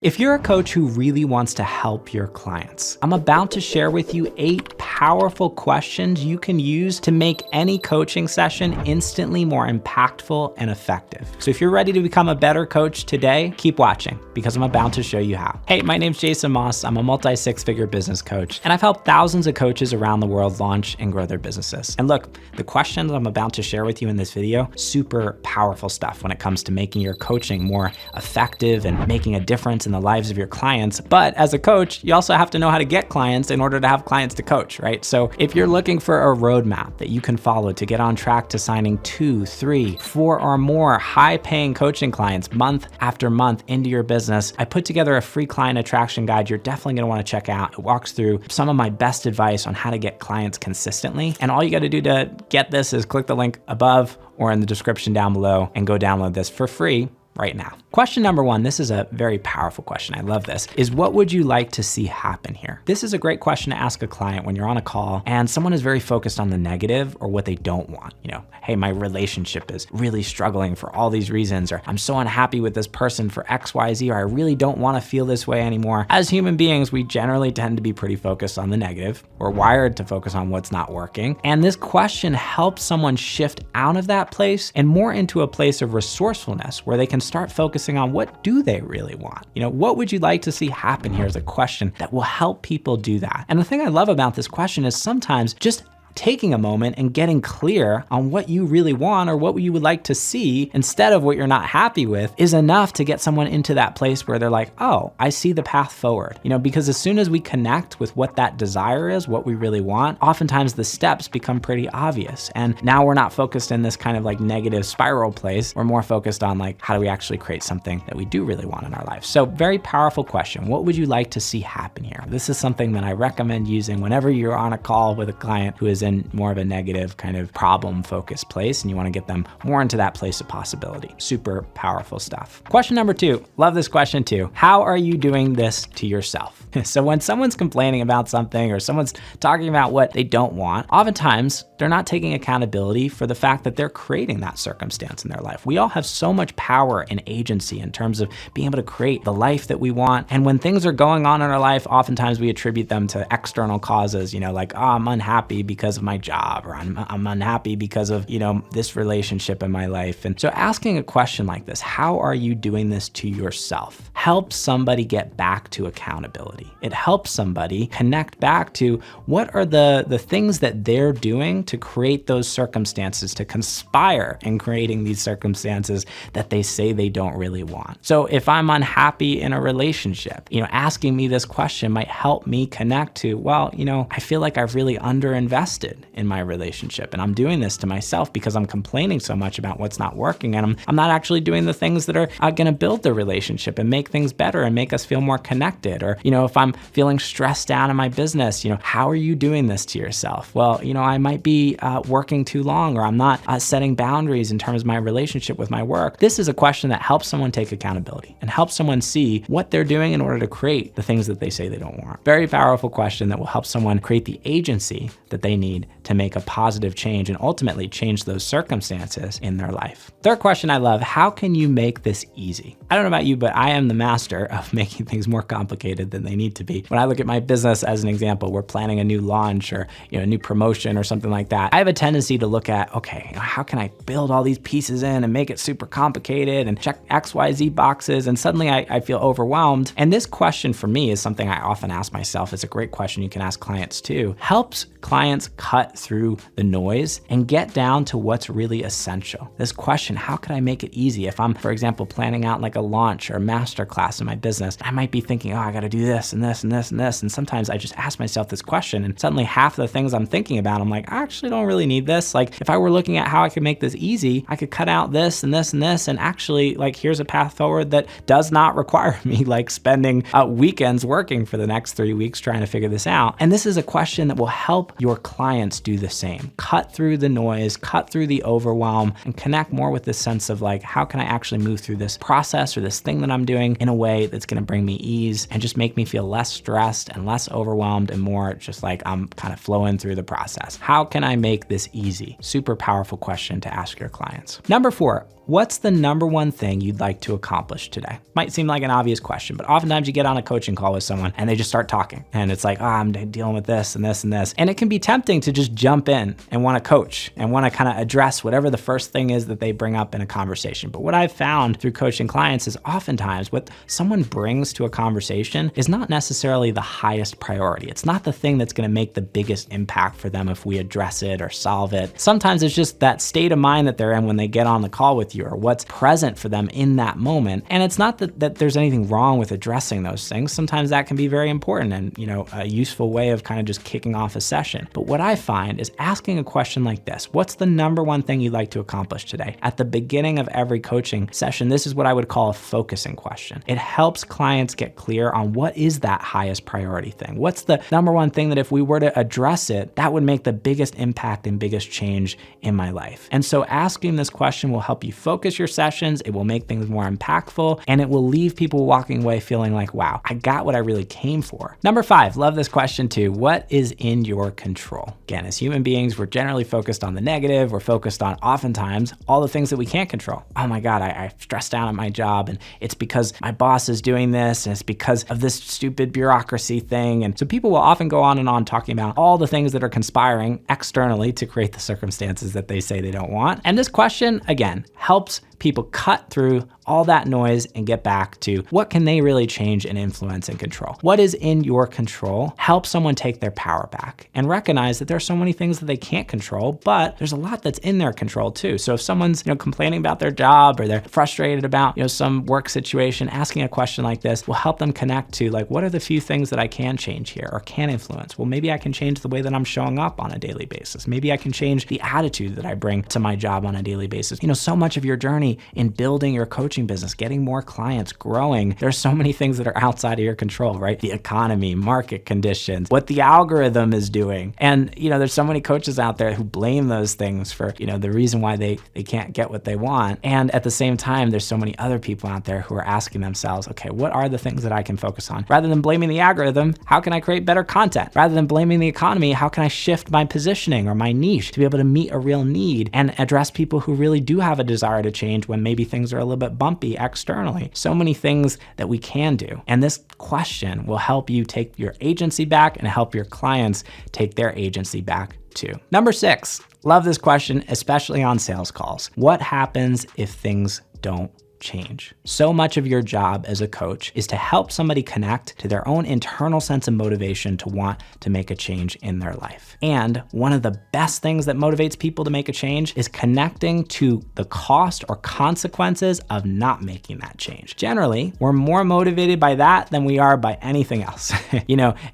If you're a coach who really wants to help your clients, I'm about to share with you 8 powerful questions you can use to make any coaching session instantly more impactful and effective. So if you're ready to become a better coach today, keep watching because I'm about to show you how. Hey, my name's Jason Moss. I'm a multi-6-figure business coach, and I've helped thousands of coaches around the world launch and grow their businesses. And look, the questions I'm about to share with you in this video, super powerful stuff when it comes to making your coaching more effective and making a difference in the lives of your clients. But as a coach, you also have to know how to get clients in order to have clients to coach, right? So if you're looking for a roadmap that you can follow to get on track to signing 2, 3, 4 or more high-paying coaching clients month after month into your business, I put together a free client attraction guide you're definitely gonna wanna check out. It walks through some of my best advice on how to get clients consistently. And all you gotta do to get this is click the link above or in the description down below and go download this for free right now. Question number 1, this is a very powerful question. I love this, is what would you like to see happen here? This is a great question to ask a client when you're on a call and someone is very focused on the negative or what they don't want. You know, hey, my relationship is really struggling for all these reasons, or I'm so unhappy with this person for X, Y, Z, or I really don't want to feel this way anymore. As human beings, we generally tend to be pretty focused on the negative. We're wired to focus on what's not working. And this question helps someone shift out of that place and more into a place of resourcefulness where they can start focusing on what do they really want? You know, what would you like to see happen here is a question that will help people do that. And the thing I love about this question is sometimes just taking a moment and getting clear on what you really want or what you would like to see instead of what you're not happy with is enough to get someone into that place where they're like, oh, I see the path forward. You know, because as soon as we connect with what that desire is, what we really want, oftentimes the steps become pretty obvious. And now we're not focused in this kind of like negative spiral place. We're more focused on like, how do we actually create something that we do really want in our life? So very powerful question. What would you like to see happen here? This is something that I recommend using whenever you're on a call with a client who is in more of a negative kind of problem focused place and you want to get them more into that place of possibility. Super powerful stuff. Question number 2, love this question too. How are you doing this to yourself? So when someone's complaining about something or someone's talking about what they don't want, oftentimes they're not taking accountability for the fact that they're creating that circumstance in their life. We all have so much power and agency in terms of being able to create the life that we want. And when things are going on in our life, oftentimes we attribute them to external causes, you know, like, oh, I'm unhappy because of my job, or I'm unhappy because of, you know, this relationship in my life. And so asking a question like this, how are you doing this to yourself, helps somebody get back to accountability. It helps somebody connect back to what are the things that they're doing to create those circumstances, to conspire in creating these circumstances that they say they don't really want. So if I'm unhappy in a relationship, you know, asking me this question might help me connect to, well, you know, I feel like I've really underinvested in my relationship. And I'm doing this to myself because I'm complaining so much about what's not working. And I'm not actually doing the things that are going to build the relationship and make things better and make us feel more connected. Or, you know, if I'm feeling stressed out in my business, you know, how are you doing this to yourself? Well, you know, I might be working too long, or I'm not setting boundaries in terms of my relationship with my work. This is a question that helps someone take accountability and helps someone see what they're doing in order to create the things that they say they don't want. Very powerful question that will help someone create the agency that they need to make a positive change and ultimately change those circumstances in their life. Third question I love, how can you make this easy? I don't know about you, but I am the master of making things more complicated than they need to be. When I look at my business as an example, we're planning a new launch or, you know, a new promotion or something like that. I have a tendency to look at, okay, you know, how can I build all these pieces in and make it super complicated and check X, Y, Z boxes? And suddenly I feel overwhelmed. And this question for me is something I often ask myself. It's a great question you can ask clients too. Helps clients cut through the noise and get down to what's really essential. This question, how can I make it easy? If I'm, for example, planning out like a launch or a masterclass in my business, I might be thinking, oh, I got to do this and this and this and this. And sometimes I just ask myself this question and suddenly half the things I'm thinking about, I'm like, I actually don't really need this. Like if I were looking at how I could make this easy, I could cut out this and this and this. And actually like, here's a path forward that does not require me like spending weekends working for the next 3 weeks trying to figure this out. And this is a question that will help your clients do the same. Cut through the noise, cut through the overwhelm, and connect more with this sense of like, how can I actually move through this process or this thing that I'm doing in a way that's gonna bring me ease and just make me feel less stressed and less overwhelmed and more just like I'm kind of flowing through the process. How can I make this easy? Super powerful question to ask your clients. Number 4, what's the number one thing you'd like to accomplish today? Might seem like an obvious question, but oftentimes you get on a coaching call with someone and they just start talking. And it's like, oh, I'm dealing with this and this and this. And it can be tempting to just jump in and want to coach and want to kind of address whatever the first thing is that they bring up in a conversation. But what I've found through coaching clients is oftentimes what someone brings to a conversation is not necessarily the highest priority. It's not the thing that's going to make the biggest impact for them if we address it or solve it. Sometimes it's just that state of mind that they're in when they get on the call with you, or what's present for them in that moment. And it's not that there's anything wrong with addressing those things. Sometimes that can be very important and, a useful way of kind of just kicking off a session. But what I find is asking a question like this: what's the number one thing you'd like to accomplish today? At the beginning of every coaching session, this is what I would call a focusing question. It helps clients get clear on what is that highest priority thing. What's the number one thing that if we were to address it, that would make the biggest impact and biggest change in my life? And so asking this question will help you focus your sessions. It will make things more impactful, and it will leave people walking away feeling like, wow, I got what I really came for. Number 5, love this question too. What is in your control? Again, as human beings, we're generally focused on the negative. We're focused on oftentimes all the things that we can't control. Oh my God, I stressed out at my job and it's because my boss is doing this and it's because of this stupid bureaucracy thing. And so people will often go on and on talking about all the things that are conspiring externally to create the circumstances that they say they don't want. And this question, again, helps people cut through all that noise and get back to what can they really change and influence and control. What is in your control? Help someone take their power back and recognize that there's so many things that they can't control, but there's a lot that's in their control too. So if someone's complaining about their job, or they're frustrated about some work situation, asking a question like this will help them connect to what are the few things that I can change here or can influence? Well, maybe I can change the way that I'm showing up on a daily basis. Maybe I can change the attitude that I bring to my job on a daily basis. So much of your journey in building your coaching business, getting more clients, growing, there's so many things that are outside of your control, right? The economy, market conditions, what the algorithm is doing. And, there's so many coaches out there who blame those things for, the reason why they can't get what they want. And at the same time, there's so many other people out there who are asking themselves, okay, what are the things that I can focus on? Rather than blaming the algorithm, how can I create better content? Rather than blaming the economy, how can I shift my positioning or my niche to be able to meet a real need and address people who really do have a desire to change when maybe things are a little bit bumpy externally? So many things that we can do. And this question will help you take your agency back and help your clients take their agency back too. Number 6, love this question, especially on sales calls. What happens if things don't change? So much of your job as a coach is to help somebody connect to their own internal sense of motivation to want to make a change in their life. And one of the best things that motivates people to make a change is connecting to the cost or consequences of not making that change. Generally, we're more motivated by that than we are by anything else.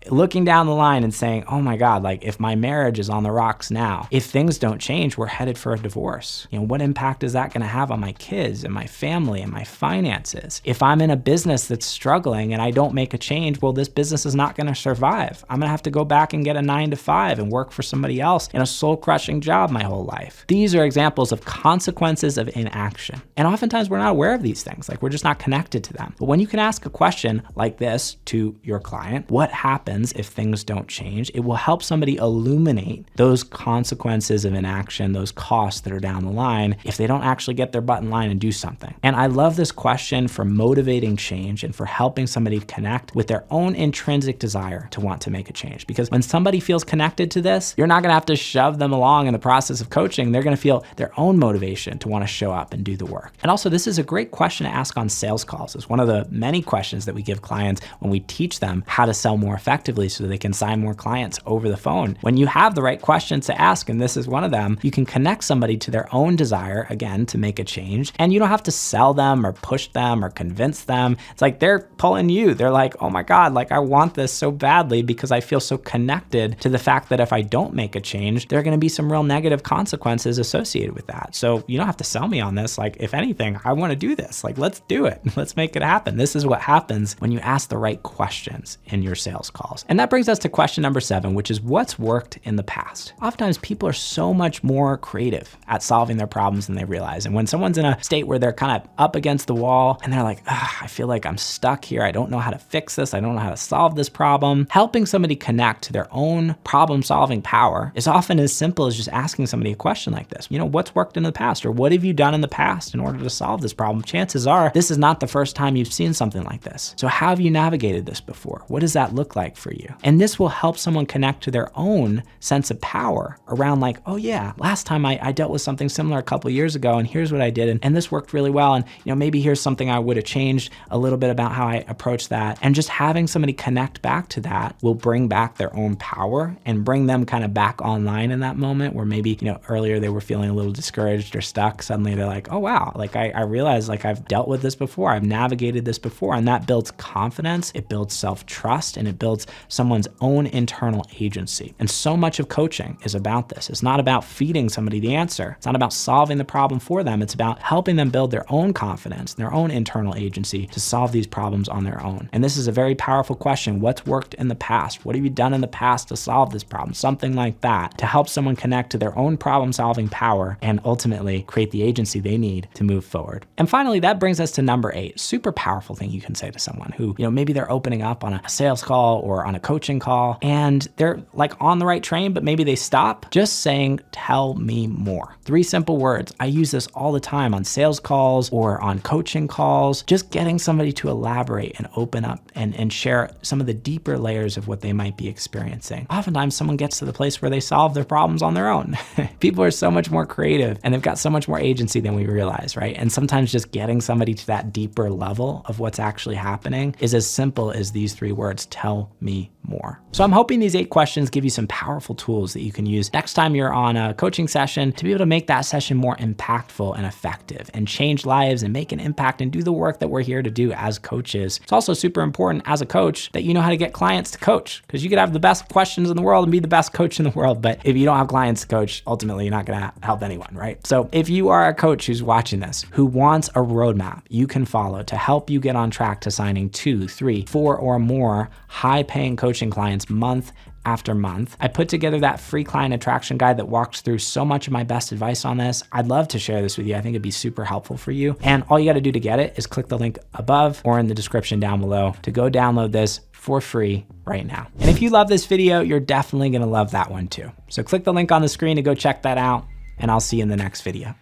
Looking down the line and saying, oh my God, if my marriage is on the rocks now, if things don't change, we're headed for a divorce. What impact is that going to have on my kids and my family and my finances? If I'm in a business that's struggling and I don't make a change, well, this business is not going to survive. I'm going to have to go back and get a 9-to-5 and work for somebody else in a soul-crushing job my whole life. These are examples of consequences of inaction. And oftentimes we're not aware of these things. We're just not connected to them. But when you can ask a question like this to your client, what happens if things don't change? It will help somebody illuminate those consequences of inaction, those costs that are down the line if they don't actually get their butt in line and do something. And I love this question for motivating change and for helping somebody connect with their own intrinsic desire to want to make a change. Because when somebody feels connected to this, you're not going to have to shove them along in the process of coaching. They're going to feel their own motivation to want to show up and do the work. And also, this is a great question to ask on sales calls. It's one of the many questions that we give clients when we teach them how to sell more effectively so they can sign more clients over the phone. When you have the right questions to ask, and this is one of them, you can connect somebody to their own desire, again, to make a change. And you don't have to sell them or push them or convince them. It's they're pulling you. They're like, oh my God, I want this so badly because I feel so connected to the fact that if I don't make a change, there are going to be some real negative consequences associated with that. So you don't have to sell me on this. If anything, I want to do this. Let's do it. Let's make it happen. This is what happens when you ask the right questions in your sales calls. And that brings us to question number 7, which is what's worked in the past. Oftentimes people are so much more creative at solving their problems than they realize. And when someone's in a state where they're kind of up against the wall and they're like, I feel like I'm stuck here. I don't know how to fix this. I don't know how to solve this problem. Helping somebody connect to their own problem-solving power is often as simple as just asking somebody a question like this. What's worked in the past, or what have you done in the past in order to solve this problem? Chances are this is not the first time you've seen something like this. So how have you navigated this before? What does that look like for you? And this will help someone connect to their own sense of power around like, oh yeah, last time I dealt with something similar a couple years ago and here's what I did and this worked really well. And maybe here's something I would have changed a little bit about how I approach that. And just having somebody connect back to that will bring back their own power and bring them kind of back online in that moment where maybe, earlier they were feeling a little discouraged or stuck. Suddenly they're like, oh wow, like I realized like I've dealt with this before, I've navigated this before. And that builds confidence, it builds self-trust, and it builds someone's own internal agency. And so much of coaching is about this. It's not about feeding somebody the answer. It's not about solving the problem for them. It's about helping them build their own confidence, their own internal agency to solve these problems on their own. And this is a very powerful question. What's worked in the past? What have you done in the past to solve this problem? Something like that to help someone connect to their own problem-solving power and ultimately create the agency they need to move forward. And finally, that brings us to number 8, super powerful thing you can say to someone who, maybe they're opening up on a sales call or on a coaching call and they're like on the right train, but maybe they stop. Just saying, tell me more. 3 simple words. I use this all the time on sales calls or on coaching calls, just getting somebody to elaborate and open up and share some of the deeper layers of what they might be experiencing. Oftentimes someone gets to the place where they solve their problems on their own. People are so much more creative and they've got so much more agency than we realize, right? And sometimes just getting somebody to that deeper level of what's actually happening is as simple as these 3 words, tell me more. So I'm hoping these 8 questions give you some powerful tools that you can use next time you're on a coaching session to be able to make that session more impactful and effective and change lives and make an impact and do the work that we're here to do as coaches. It's also super important as a coach that you know how to get clients to coach, because you could have the best questions in the world and be the best coach in the world, but if you don't have clients to coach, ultimately you're not gonna help anyone, right? So if you are a coach who's watching this, who wants a roadmap you can follow to help you get on track to signing 2, 3, 4 or more high-paying coaching clients month after month, I put together that free client attraction guide that walks through so much of my best advice on this. I'd love to share this with you. I think it'd be super helpful for you. And all you got to do to get it is click the link above or in the description down below to go download this for free right now. And if you love this video, you're definitely going to love that one too. So click the link on the screen to go check that out, and I'll see you in the next video.